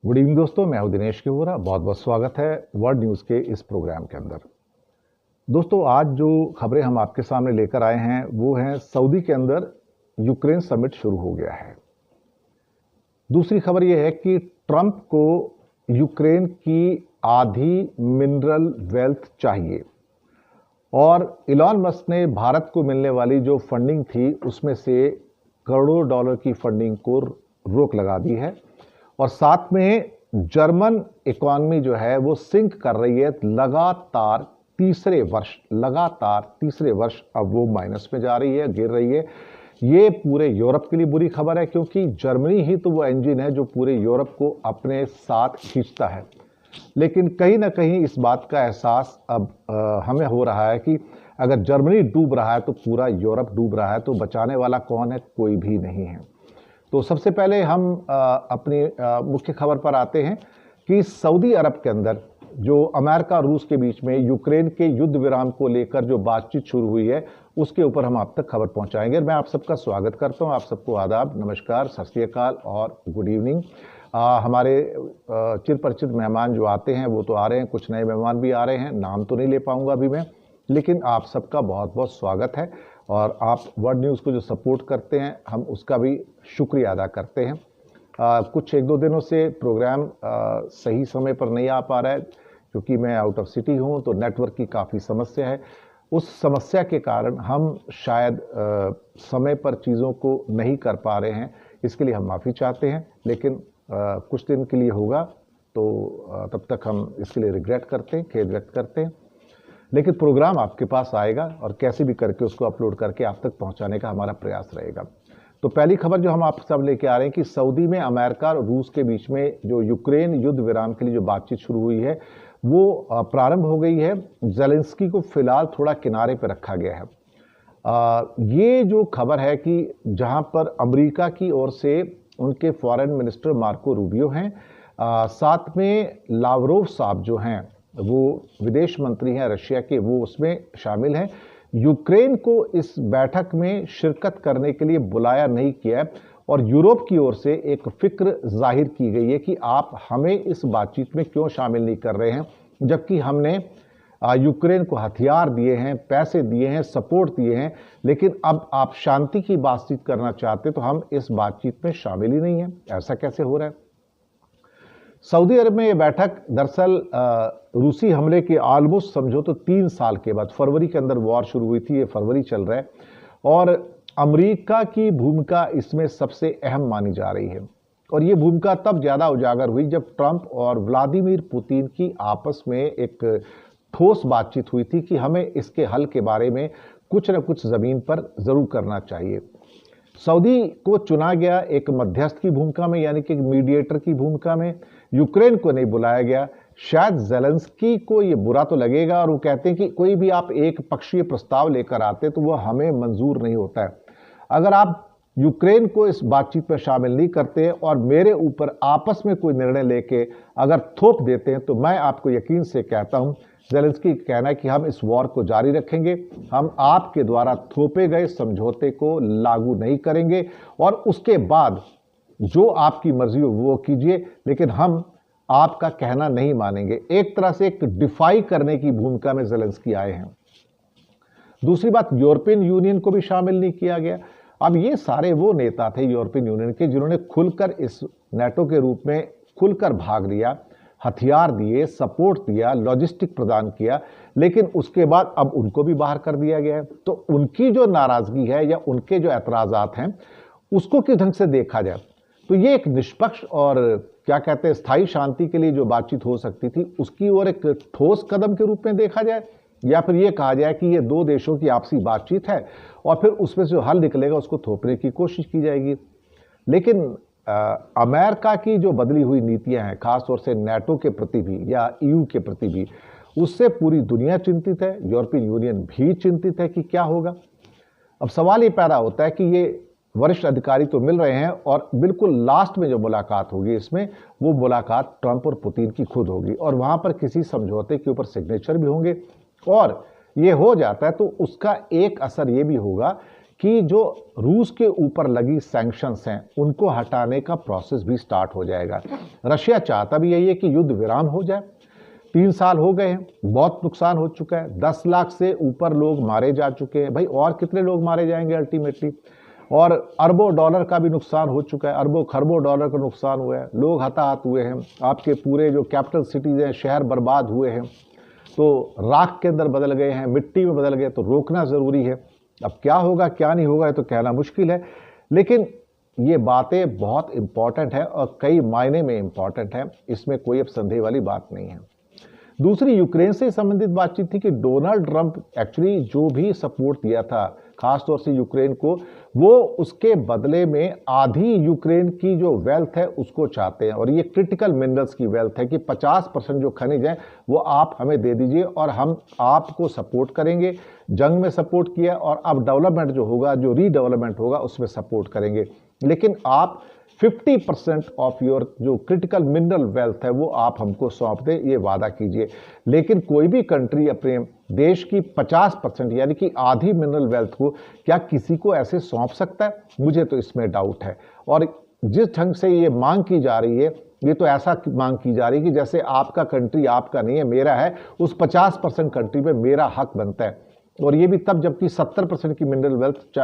Good evening दोस्तों, मैं हूं दिनेश केवरा। बहुत बहुत स्वागत है वर्ल्ड न्यूज़ के इस प्रोग्राम के अंदर। दोस्तों, आज जो खबरें हम आपके सामने लेकर आए हैं वो हैं सऊदी के अंदर यूक्रेन समिट शुरू हो गया है। दूसरी खबर यह है कि ट्रंप को यूक्रेन की आधी मिनरल वेल्थ चाहिए और इलॉन मस्क ने भारत को मिलने वाली जो फंडिंग थी उसमें से करोड़ों डॉलर की फंडिंग को रोक लगा दी है। और साथ में जर्मन इकॉनमी जो है वो सिंक कर रही है लगातार तीसरे वर्ष अब वो माइनस में जा रही है, गिर रही है। ये पूरे यूरोप के लिए बुरी खबर है क्योंकि जर्मनी ही तो वो इंजन है जो पूरे यूरोप को अपने साथ खींचता है। लेकिन कहीं ना कहीं इस बात का एहसास अब हमें हो रहा है कि अगर जर्मनी डूब रहा है तो पूरा यूरोप डूब रहा है, तो बचाने वाला कौन है? कोई भी नहीं है। तो सबसे पहले हम अपनी मुख्य खबर पर आते हैं कि सऊदी अरब के अंदर जो अमेरिका और रूस के बीच में यूक्रेन के युद्ध विराम को लेकर जो बातचीत शुरू हुई है उसके ऊपर हम आप तक खबर पहुंचाएंगे। मैं आप सबका स्वागत करता हूं। आप सबको आदाब, नमस्कार, सत श्री अकाल और गुड इवनिंग। हमारे चिर परिचित मेहमान जो आते हैं वो तो आ रहे हैं, कुछ नए मेहमान भी आ रहे हैं, नाम तो नहीं ले पाऊंगा अभी मैं, लेकिन आप सबका बहुत बहुत स्वागत है। और आप वर्ल्ड न्यूज़ को जो सपोर्ट करते हैं हम उसका भी शुक्रिया अदा करते हैं। कुछ एक दो दिनों से प्रोग्राम सही समय पर नहीं आ पा रहा है क्योंकि मैं आउट ऑफ सिटी हूं, तो नेटवर्क की काफ़ी समस्या है। उस समस्या के कारण हम शायद समय पर चीज़ों को नहीं कर पा रहे हैं, इसके लिए हम माफ़ी चाहते हैं। लेकिन कुछ दिन के लिए होगा तो तब तक हम इसके लिए रिग्रेट करते हैं, खेद व्यक्त करते हैं। लेकिन प्रोग्राम आपके पास आएगा और कैसे भी करके उसको अपलोड करके आप तक पहुंचाने का हमारा प्रयास रहेगा। तो पहली खबर जो हम आप सब लेके आ रहे हैं कि सऊदी में अमेरिका और रूस के बीच में जो यूक्रेन युद्ध विराम के लिए जो बातचीत शुरू हुई है वो प्रारंभ हो गई है। ज़ेलेंस्की को फिलहाल थोड़ा किनारे पर रखा गया है। ये जो खबर है कि जहां पर अमेरिका की ओर से उनके फॉरेन मिनिस्टर मार्को रूबियो हैं, साथ में लावरोव साहब जो हैं वो विदेश मंत्री हैं रशिया के, वो उसमें शामिल हैं। यूक्रेन को इस बैठक में शिरकत करने के लिए बुलाया नहीं किया है और यूरोप की ओर से एक फिक्र जाहिर की गई है कि आप हमें इस बातचीत में क्यों शामिल नहीं कर रहे हैं, जबकि हमने यूक्रेन को हथियार दिए हैं, पैसे दिए हैं, सपोर्ट दिए हैं, लेकिन अब आप शांति की बातचीत करना चाहते तो हम इस बातचीत में शामिल ही नहीं हैं। ऐसा कैसे हो रहा है? सऊदी अरब में ये बैठक दरअसल रूसी हमले के ऑलमोस्ट समझो तो 3 साल के बाद, फरवरी के अंदर वॉर शुरू हुई थी, ये फरवरी चल रहा है और अमेरिका की भूमिका इसमें सबसे अहम मानी जा रही है। और ये भूमिका तब ज़्यादा उजागर हुई जब ट्रंप और व्लादिमीर पुतिन की आपस में एक ठोस बातचीत हुई थी कि हमें इसके हल के बारे में कुछ न कुछ ज़मीन पर ज़रूर करना चाहिए। सऊदी को चुना गया एक मध्यस्थ की भूमिका में, यानी कि एक मीडिएटर की भूमिका में। यूक्रेन को नहीं बुलाया गया। शायद ज़ेलेंस्की को ये बुरा तो लगेगा और वो कहते हैं कि कोई भी आप एक पक्षीय प्रस्ताव लेकर आते तो वो हमें मंजूर नहीं होता है। अगर आप यूक्रेन को इस बातचीत में शामिल नहीं करते और मेरे ऊपर आपस में कोई निर्णय लेके अगर थोप देते हैं तो मैं आपको यकीन से कहता हूं, ज़ेलेंस्की का कहना है कि हम इस वॉर को जारी रखेंगे, हम आपके द्वारा थोपे गए समझौते को लागू नहीं करेंगे और उसके बाद जो आपकी मर्जी हो वो कीजिए, लेकिन हम आपका कहना नहीं मानेंगे। एक तरह से एक डिफाई करने की भूमिका में ज़ेलेंस्की आए हैं। दूसरी बात, यूरोपियन यूनियन को भी शामिल नहीं किया गया। अब ये सारे वो नेता थे यूरोपियन यूनियन के जिन्होंने खुलकर इस नेटो के रूप में खुलकर भाग लिया, हथियार दिए, सपोर्ट दिया, लॉजिस्टिक प्रदान किया, लेकिन उसके बाद अब उनको भी बाहर कर दिया गया है। तो उनकी जो नाराजगी है या उनके जो एतराज़ात हैं उसको किस ढंग से देखा जाए? तो ये एक निष्पक्ष और क्या कहते हैं स्थायी शांति के लिए जो बातचीत हो सकती थी उसकी ओर एक ठोस कदम के रूप में देखा जाए, या फिर ये कहा जाए कि ये दो देशों की आपसी बातचीत है और फिर उसमें जो हल निकलेगा उसको थोपने की कोशिश की जाएगी। लेकिन अमेरिका की जो बदली हुई नीतियां हैं, खासतौर से नेटो के प्रति भी या ईयू के प्रति भी, उससे पूरी दुनिया चिंतित है, यूरोपियन यूनियन भी चिंतित है कि क्या होगा। अब सवाल ये पैदा होता है कि ये वरिष्ठ अधिकारी तो मिल रहे हैं और बिल्कुल लास्ट में जो मुलाकात होगी इसमें, वो मुलाकात ट्रंप और पुतिन की खुद होगी और वहां पर किसी समझौते के ऊपर सिग्नेचर भी होंगे। और ये हो जाता है तो उसका एक असर ये भी होगा कि जो रूस के ऊपर लगी सैंक्शंस हैं उनको हटाने का प्रोसेस भी स्टार्ट हो जाएगा। रशिया चाहता भी यही है कि युद्ध विराम हो जाए। 3 साल हो गए हैं, बहुत नुकसान हो चुका है, 10 लाख से ऊपर लोग मारे जा चुके हैं। भाई और कितने लोग मारे जाएंगे अल्टीमेटली, और अरबों डॉलर का भी नुकसान हो चुका है, अरबों खरबों डॉलर का नुकसान हुआ है, लोग हताहत हुए हैं, आपके पूरे जो कैपिटल सिटीज़ हैं शहर बर्बाद हुए हैं, तो राख के अंदर बदल गए हैं, मिट्टी में बदल गए, तो रोकना ज़रूरी है। अब क्या होगा क्या नहीं होगा ये तो कहना मुश्किल है, लेकिन ये बातें बहुत इम्पॉर्टेंट है और कई मायने में इम्पॉर्टेंट है, इसमें कोई अब संदेह वाली बात नहीं है। दूसरी यूक्रेन से संबंधित बातचीत थी कि डोनाल्ड ट्रंप एक्चुअली जो भी सपोर्ट दिया था खासतौर से यूक्रेन को, वो उसके बदले में आधी यूक्रेन की जो वेल्थ है उसको चाहते हैं, और ये क्रिटिकल मिनरल्स की वेल्थ है कि 50% जो खनिज है वो आप हमें दे दीजिए और हम आपको सपोर्ट करेंगे। जंग में सपोर्ट किया और अब डेवलपमेंट जो होगा, जो रीडेवलपमेंट होगा उसमें सपोर्ट करेंगे, लेकिन आप 50% ऑफ योर जो क्रिटिकल मिनरल वेल्थ है वो आप हमको सौंप दें, ये वादा कीजिए। लेकिन कोई भी कंट्री अपने देश की 50% यानी कि आधी मिनरल वेल्थ को क्या किसी को ऐसे सौंप सकता है? मुझे तो इसमें डाउट है। और जिस ढंग से ये मांग की जा रही है, ये तो ऐसा मांग की जा रही है कि जैसे आपका कंट्री आपका नहीं है, मेरा है, उस 50% कंट्री में मेरा हक बनता है। और ये भी तब जबकि 70% की मिनरल वेल्थ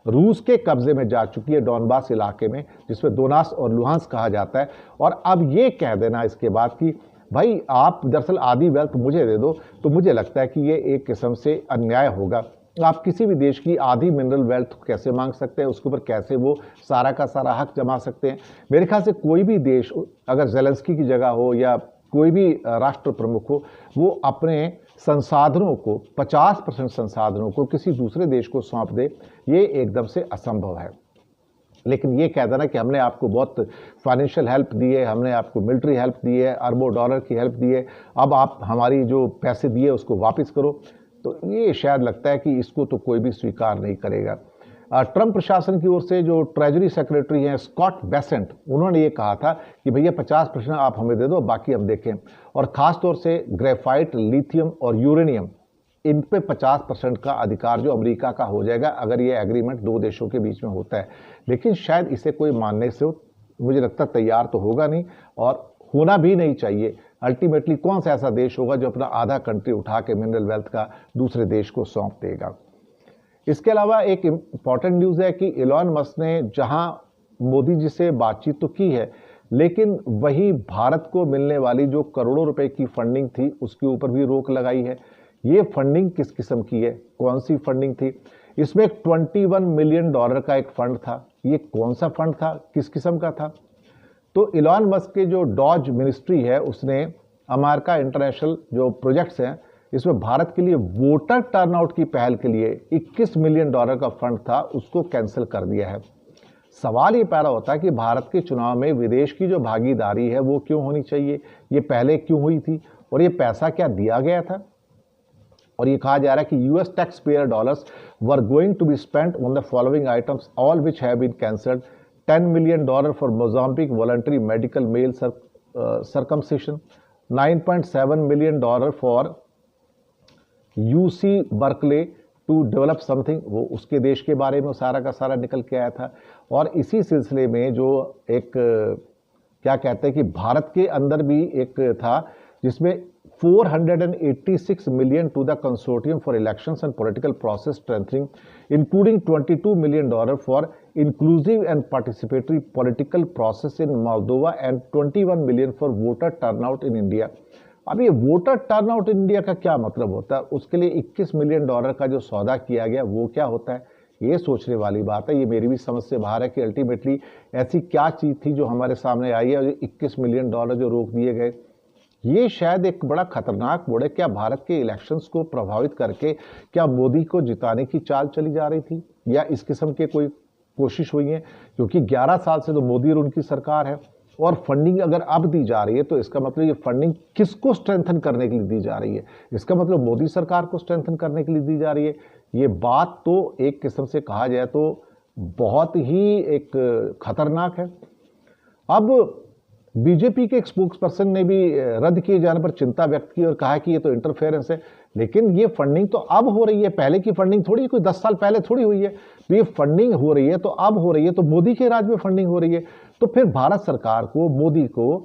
रूस के कब्जे में जा चुकी है डॉनबास इलाके में, जिसमें दोनास और लुहांस कहा जाता है। और अब ये कह देना इसके बाद कि भाई आप दरअसल आधी वेल्थ मुझे दे दो, तो मुझे लगता है कि ये एक किस्म से अन्याय होगा। आप किसी भी देश की आधी मिनरल वेल्थ कैसे मांग सकते हैं, उसके ऊपर कैसे वो सारा का सारा हक जमा सकते हैं? मेरे ख्याल से कोई भी देश, अगर जेलेंस्की की जगह हो या कोई भी राष्ट्र प्रमुख हो, वो अपने संसाधनों को 50% संसाधनों को किसी दूसरे देश को सौंप दे, ये एकदम से असंभव है। लेकिन ये कह देना कि हमने आपको बहुत फाइनेंशियल हेल्प दी है, हमने आपको मिलिट्री हेल्प दी है, अरबों डॉलर की हेल्प दी है, अब आप हमारी जो पैसे दिए उसको वापस करो, तो ये शायद लगता है कि इसको तो कोई भी स्वीकार नहीं करेगा। ट्रंप प्रशासन की ओर से जो ट्रेजरी सेक्रेटरी हैं स्कॉट बेसेंट, उन्होंने ये कहा था कि भैया 50% आप हमें दे दो, बाकी हम देखें। और ख़ास तौर से ग्रेफाइट, लिथियम और यूरेनियम, इन पे 50% का अधिकार जो अमेरिका का हो जाएगा अगर ये एग्रीमेंट दो देशों के बीच में होता है। लेकिन शायद इसे कोई मानने से मुझे लगता है तैयार तो होगा नहीं, और होना भी नहीं चाहिए। अल्टीमेटली कौन सा ऐसा देश होगा जो अपना आधा कंट्री उठा के मिनरल वेल्थ का दूसरे देश को सौंप देगा। इसके अलावा एक इम्पॉर्टेंट न्यूज़ है कि इलॉन मस्क ने जहां मोदी जी से बातचीत तो की है, लेकिन वही भारत को मिलने वाली जो करोड़ों रुपए की फंडिंग थी उसके ऊपर भी रोक लगाई है। ये फंडिंग किस किस्म की है, कौन सी फंडिंग थी? इसमें $21 मिलियन का एक फंड था। ये कौन सा फंड था, किस किस्म का था? तो इलॉन मस्क के जो डॉज मिनिस्ट्री है उसने अमेरिका इंटरनेशनल जो प्रोजेक्ट्स हैं इसमें भारत के लिए वोटर टर्नआउट की पहल के लिए $21 मिलियन का फंड था, उसको कैंसिल कर दिया है। सवाल ये पैदा होता है कि भारत के चुनाव में विदेश की जो भागीदारी है वो क्यों होनी चाहिए, ये पहले क्यों हुई थी, और ये पैसा क्या दिया गया था? और ये कहा जा रहा है कि US tax payer dollars were going to be spent on the following items all which have been cancelled. $10 million for Mozambique voluntary medical male circumcision, $9.7 million for UC Berkeley to develop something, वो उसके देश के बारे में सारा का सारा निकल के आया था। और इसी सिलसिले में जो एक क्या कहते हैं कि भारत के अंदर भी एक था जिसमें $486 million to the consortium for elections and political process strengthening, including $22 million for inclusive and participatory political process in Moldova and $21 million for voter turnout in India. अब ये वोटर टर्नआउट इन इंडिया का क्या मतलब होता है? उसके लिए $21 million का जो सौदा किया गया वो क्या होता है, ये सोचने वाली बात है। ये मेरी भी समझ से बाहर है कि अल्टीमेटली ऐसी क्या चीज़ थी जो हमारे सामने आई है, और $21 मिलियन जो रोक दिए गए, ये शायद एक बड़ा खतरनाक मोड़ है। क्या भारत के इलेक्शंस को प्रभावित करके क्या मोदी को जिताने की चाल चली जा रही थी, या इस किस्म के कोई कोशिश हुई है? क्योंकि 11 साल से तो मोदी और उनकी सरकार है, और फंडिंग अगर अब दी जा रही है तो इसका मतलब ये फंडिंग किसको स्ट्रेंथन करने के लिए दी जा रही है? इसका मतलब मोदी सरकार को स्ट्रेंथन करने के लिए दी जा रही है। ये बात तो एक किस्म से कहा जाए तो बहुत ही एक खतरनाक है। अब बीजेपी के एक स्पोक्स पर्सन ने भी रद्द किए जाने पर चिंता व्यक्त की और कहा कि ये तो इंटरफेरेंस है। लेकिन ये फंडिंग तो अब हो रही है, पहले की फंडिंग थोड़ी, कोई 10 साल पहले थोड़ी हुई है। तो ये फंडिंग हो रही है तो अब हो रही है, तो मोदी के राज में फंडिंग हो रही है। तो फिर भारत सरकार को, मोदी को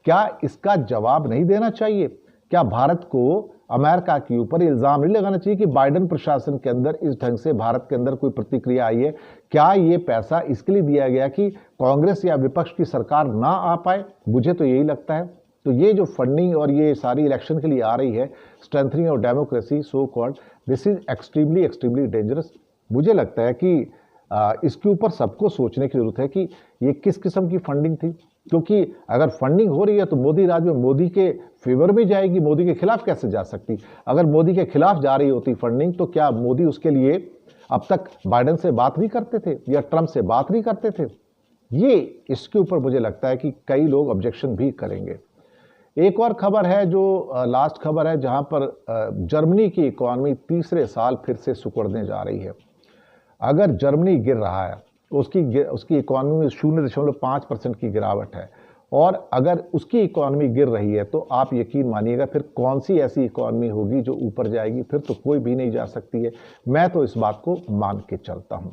क्या इसका जवाब नहीं देना चाहिए? क्या भारत को अमेरिका के ऊपर इल्जाम नहीं लगाना चाहिए कि बाइडेन प्रशासन के अंदर इस ढंग से भारत के अंदर कोई प्रतिक्रिया आई है? क्या ये पैसा इसके लिए दिया गया कि कांग्रेस या विपक्ष की सरकार ना आ पाए? मुझे तो यही लगता है। तो ये जो फंडिंग और ये सारी इलेक्शन के लिए आ रही है, strengthening of democracy so called, this is extremely extremely dangerous. मुझे लगता है कि इसके ऊपर सबको सोचने की जरूरत है कि ये किस किस्म की फंडिंग थी। क्योंकि अगर फंडिंग हो रही है तो मोदी राज में मोदी के फेवर में जाएगी, मोदी के खिलाफ कैसे जा सकती? अगर मोदी के खिलाफ जा रही होती फंडिंग तो क्या मोदी उसके लिए अब तक बाइडेन से बात नहीं करते थे या ट्रंप से बात नहीं करते थे? ये इसके ऊपर मुझे लगता है कि कई लोग ऑब्जेक्शन भी करेंगे। एक और खबर है जो लास्ट खबर है, जहां पर जर्मनी की इकॉनमी तीसरे साल फिर से सिकुड़ने जा रही है। अगर जर्मनी गिर रहा है, उसकी इकॉनमी में 0.5% की गिरावट है, और अगर उसकी इकॉनमी गिर रही है तो आप यकीन मानिएगा फिर कौन सी ऐसी इकॉनमी होगी जो ऊपर जाएगी? फिर तो कोई भी नहीं जा सकती है। मैं तो इस बात को मान के चलता हूं।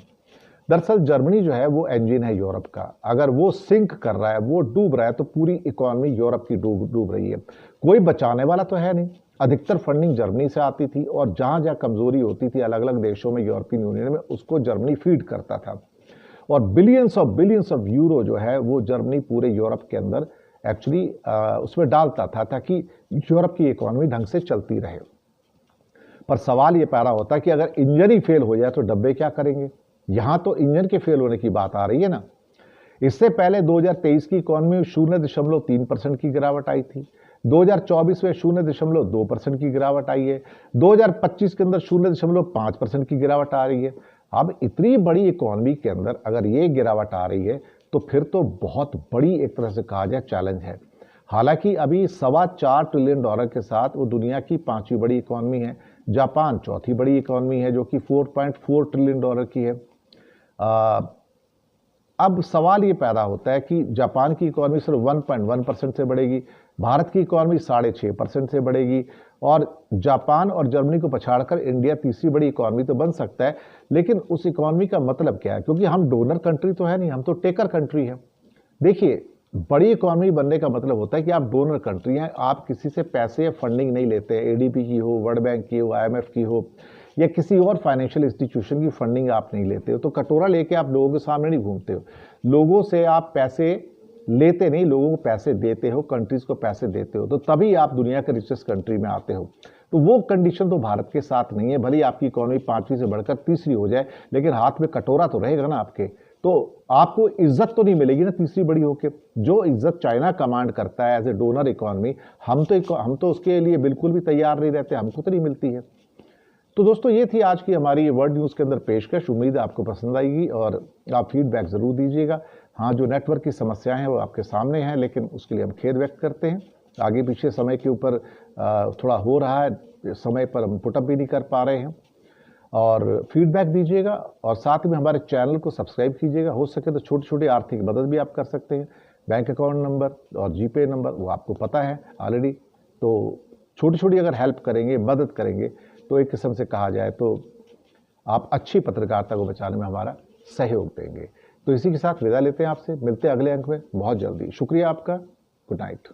दरअसल जर्मनी जो है वो इंजन है यूरोप का। अगर वो सिंक कर रहा है, वो डूब रहा है, तो पूरी इकॉनमी यूरोप की डूब रही है। कोई बचाने वाला तो है नहीं। अधिकतर फंडिंग जर्मनी से आती थी और जहां जहां कमजोरी होती थी अलग अलग देशों में, यूरोपियन यूनियन में, उसको जर्मनी फीड करता था। और बिलियंस ऑफ यूरो जो है वो जर्मनी पूरे यूरोप के अंदर एक्चुअली उसमें डालता था ताकि यूरोप की इकॉनमी ढंग से चलती रहे। पर सवाल ये पैदा होता है कि अगर इंजन ही फेल हो जाए तो डब्बे क्या करेंगे? यहां तो इंजन के फेल होने की बात आ रही है ना। इससे पहले 2023 की इकॉनमी में 0.3% की गिरावट आई थी। 2024 में 0.2% की गिरावट आई है। 2025 के अंदर 0.5% की गिरावट आ रही है। अब इतनी बड़ी इकॉनमी के अंदर अगर ये गिरावट आ रही है तो फिर तो बहुत बड़ी, एक तरह से कहा जाए, चैलेंज है। हालांकि अभी $4.25 ट्रिलियन के साथ वो दुनिया की 5वीं बड़ी इकॉनमी है। जापान चौथी बड़ी इकॉनमी है जो कि $4.4 ट्रिलियन की है। अब सवाल ये पैदा होता है कि जापान की इकॉनमी सिर्फ 1.1% से बढ़ेगी, भारत की इकॉनमी 6.5% से बढ़ेगी, और जापान और जर्मनी को पछाड़कर इंडिया तीसरी बड़ी इकॉनमी तो बन सकता है। लेकिन उस इकॉनमी का मतलब क्या है? क्योंकि हम डोनर कंट्री तो है नहीं, हम तो टेकर कंट्री है। देखिए, बड़ी इकॉनमी बनने का मतलब होता है कि आप डोनर कंट्री हैं, आप किसी से पैसे या फंडिंग नहीं लेते। एडीबी की हो, वर्ल्ड बैंक की हो, आईएमएफ की हो, या किसी और फाइनेंशियल इंस्टीट्यूशन की फंडिंग आप नहीं लेते हो। तो कटोरा लेके आप लोगों के सामने नहीं घूमते हो। लोगों से आप पैसे लेते नहीं, लोगों को पैसे देते हो, कंट्रीज को पैसे देते हो, तो तभी आप दुनिया के रिचेस्ट कंट्री में आते हो। तो वो कंडीशन तो भारत के साथ नहीं है। भले ही आपकी इकॉनमी 5वीं से बढ़कर तीसरी हो जाए, लेकिन हाथ में कटोरा तो रहेगा ना आपके। तो आपको इज्जत तो नहीं मिलेगी ना तीसरी बड़ी होके। जो इज्जत चाइना कमांड करता है एज ए डोनर इकॉनमी, हम तो उसके लिए बिल्कुल भी तैयार नहीं रहते, हमको तो नहीं मिलती है। तो दोस्तों, ये थी आज की हमारी वर्ल्ड न्यूज़ के अंदर पेशकश। उम्मीद है आपको पसंद आएगी और आप फीडबैक ज़रूर दीजिएगा। हाँ, जो नेटवर्क की समस्याएं हैं वो आपके सामने हैं, लेकिन उसके लिए हम खेद व्यक्त करते हैं। आगे पीछे समय के ऊपर थोड़ा हो रहा है, समय पर हम पुटअप भी नहीं कर पा रहे हैं। और फीडबैक दीजिएगा और साथ में हमारे चैनल को सब्सक्राइब कीजिएगा। हो सके तो छोटी छोटी आर्थिक मदद भी आप कर सकते हैं। बैंक अकाउंट नंबर और जीपे नंबर वो आपको पता है ऑलरेडी। तो छोटी छोटी अगर हेल्प करेंगे, मदद करेंगे, तो एक किस्म से कहा जाए तो आप अच्छी पत्रकारिता को बचाने में हमारा सहयोग देंगे। तो इसी के साथ विदा लेते हैं आपसे। मिलते हैं अगले अंक में बहुत जल्दी। शुक्रिया आपका। Good night.